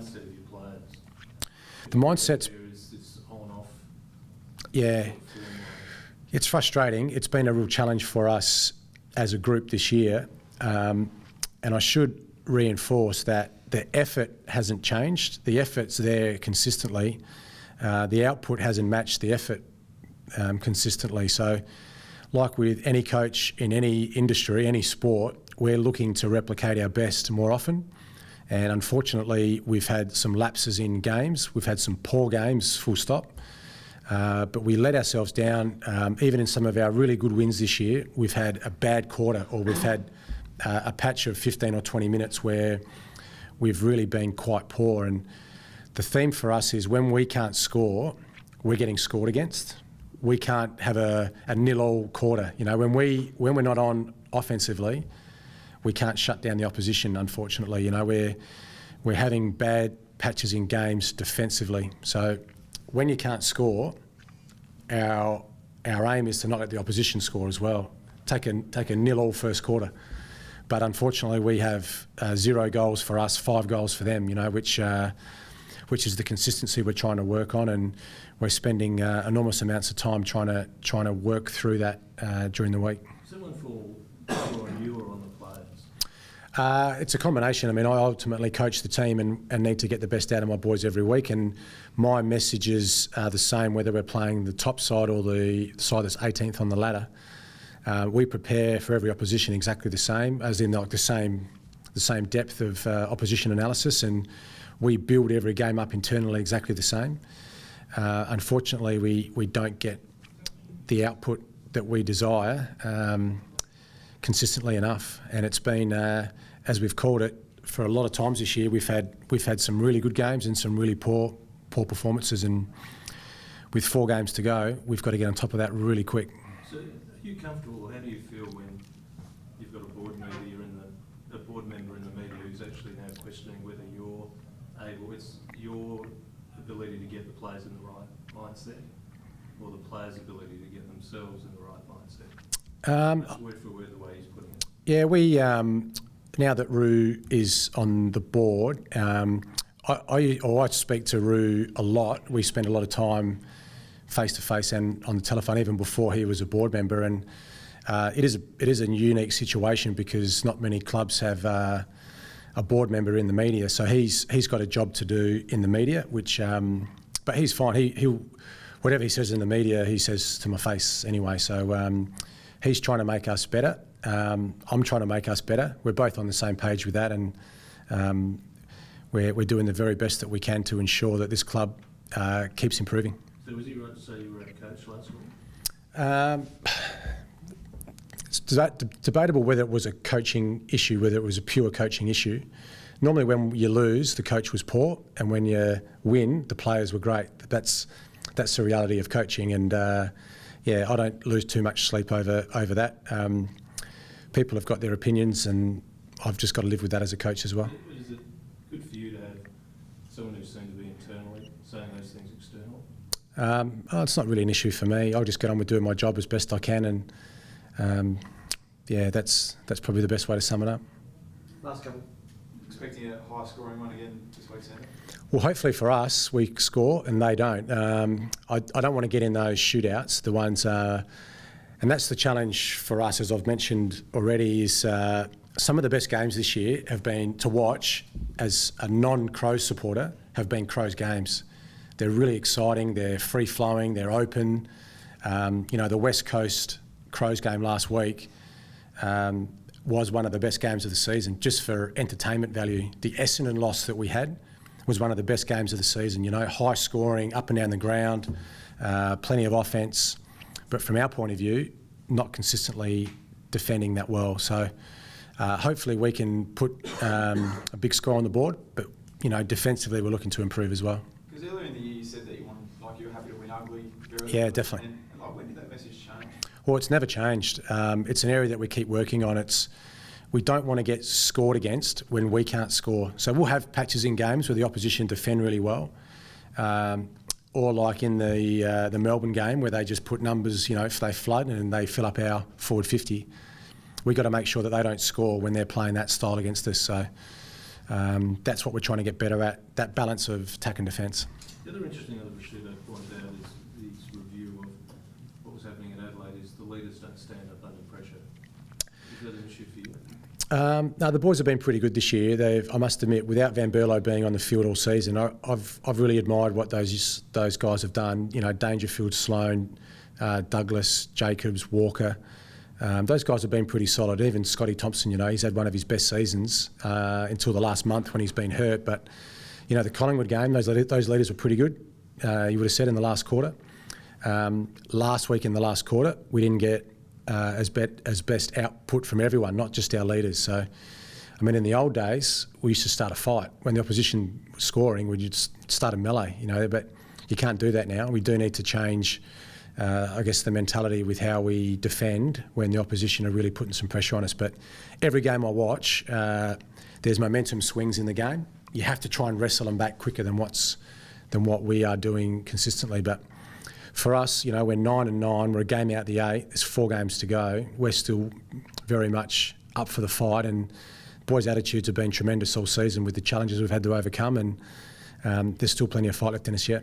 mindset of your players? The mindset's... Is this on-off? Yeah. It's frustrating. It's been a real challenge for us as a group this year. And I should reinforce that the effort hasn't changed. The effort's there consistently. The output hasn't matched the effort consistently. So like with any coach in any industry, any sport, we're looking to replicate our best more often. And unfortunately, we've had some lapses in games. We've had some poor games, full stop. But we let ourselves down. Even in some of our really good wins this year, we've had a bad quarter, or we've had a patch of 15 or 20 minutes where we've really been quite poor. And the theme for us is when we can't score, we're getting scored against. We can't have a nil-all quarter. You know, when we're not on offensively, we can't shut down the opposition, unfortunately. You know, we're having bad patches in games defensively. So when you can't score, our aim is to not let the opposition score as well. Take a nil-all first quarter. But unfortunately, we have 0 goals for us, 5 goals for them, you know, which is the consistency we're trying to work on, and we're spending enormous amounts of time trying to work through that during the week. Is that one for you or on the players? It's a combination. I mean, I ultimately coach the team and need to get the best out of my boys every week, and my messages are the same whether we're playing the top side or the side that's 18th on the ladder. We prepare for every opposition exactly the same, as in like the same depth of opposition analysis, and we build every game up internally exactly the same. Unfortunately, we don't get the output that we desire consistently enough, and it's been, as we've called it, for a lot of times this year, we've had some really good games and some really poor performances, and with 4 games to go, we've got to get on top of that really quick. So, are you comfortable? How do you feel when you've got a board member in the media who's actually now questioning whether you're able? It's your ability to get the players in the right mindset, or the players' ability to get themselves in the right mindset? That's word for word the way he's putting it. Yeah, we now that Roo is on the board, I speak to Roo a lot. We spend a lot of time face to face and on the telephone, even before he was a board member. And it is a unique situation because not many clubs have a board member in the media. So he's got a job to do in the media, which but he's fine. He'll whatever he says in the media, he says to my face anyway. So he's trying to make us better. I'm trying to make us better. We're both on the same page with that, and we're doing the very best that we can to ensure that this club keeps improving. So was he right to say you were a coach last week? It's debatable whether it was a coaching issue, whether it was a pure coaching issue. Normally when you lose, the coach was poor, and when you win, the players were great. That's the reality of coaching, and yeah, I don't lose too much sleep over that. People have got their opinions, and I've just got to live with that as a coach as well. Is it good for you to have someone who's seen to be internally saying those things externally? It's not really an issue for me. I'll just get on with doing my job as best I can, and yeah, that's probably the best way to sum it up. Last couple. Expecting a high scoring one again this week, Sando? Well, hopefully for us, we score and they don't. I don't want to get in those shootouts, the ones, and that's the challenge for us, as I've mentioned already, is some of the best games this year have been to watch as a non-Crows supporter, have been Crows games. They're really exciting, they're free-flowing, they're open. You know, the West Coast Crows game last week was one of the best games of the season, just for entertainment value. The Essendon loss that we had was one of the best games of the season, you know, high scoring, up and down the ground, plenty of offence, but from our point of view, not consistently defending that well. So hopefully we can put a big score on the board, but, you know, defensively we're looking to improve as well. Because earlier in the year you said that you were happy to win ugly. Yeah, definitely. And like, when did that message change? Well, it's never changed. It's an area that we keep working on. We don't want to get scored against when we can't score. So we'll have patches in games where the opposition defend really well, or like in the Melbourne game where they just put numbers, you know, if they flood and they fill up our forward 50. We've got to make sure that they don't score when they're playing that style against us. So That's what we're trying to get better at, that balance of attack and defence. The other interesting thing that Rashido pointed out is his review of what was happening at Adelaide is the leaders don't stand up under pressure. Is that an issue for you? No, the boys have been pretty good this year. I must admit, without Van Berlo being on the field all season, I've really admired what those guys have done. You know, Dangerfield, Sloan, Douglas, Jacobs, Walker. Those guys have been pretty solid. Even Scotty Thompson, you know, he's had one of his best seasons until the last month when he's been hurt. But, you know, the Collingwood game, those leaders were pretty good. You would have said in the last quarter. Last week in the last quarter, we didn't get as best output from everyone, not just our leaders. So, I mean, in the old days, we used to start a fight. When the opposition was scoring, we'd just start a melee, you know, but you can't do that now. We do need to change, I guess, the mentality with how we defend when the opposition are really putting some pressure on us. But every game I watch, there's momentum swings in the game. You have to try and wrestle them back quicker than what we are doing consistently. But for us, you know, we're 9-9, we're a game out the 8, there's 4 games to go. We're still very much up for the fight, and boys' attitudes have been tremendous all season with the challenges we've had to overcome, and there's still plenty of fight left in us yet.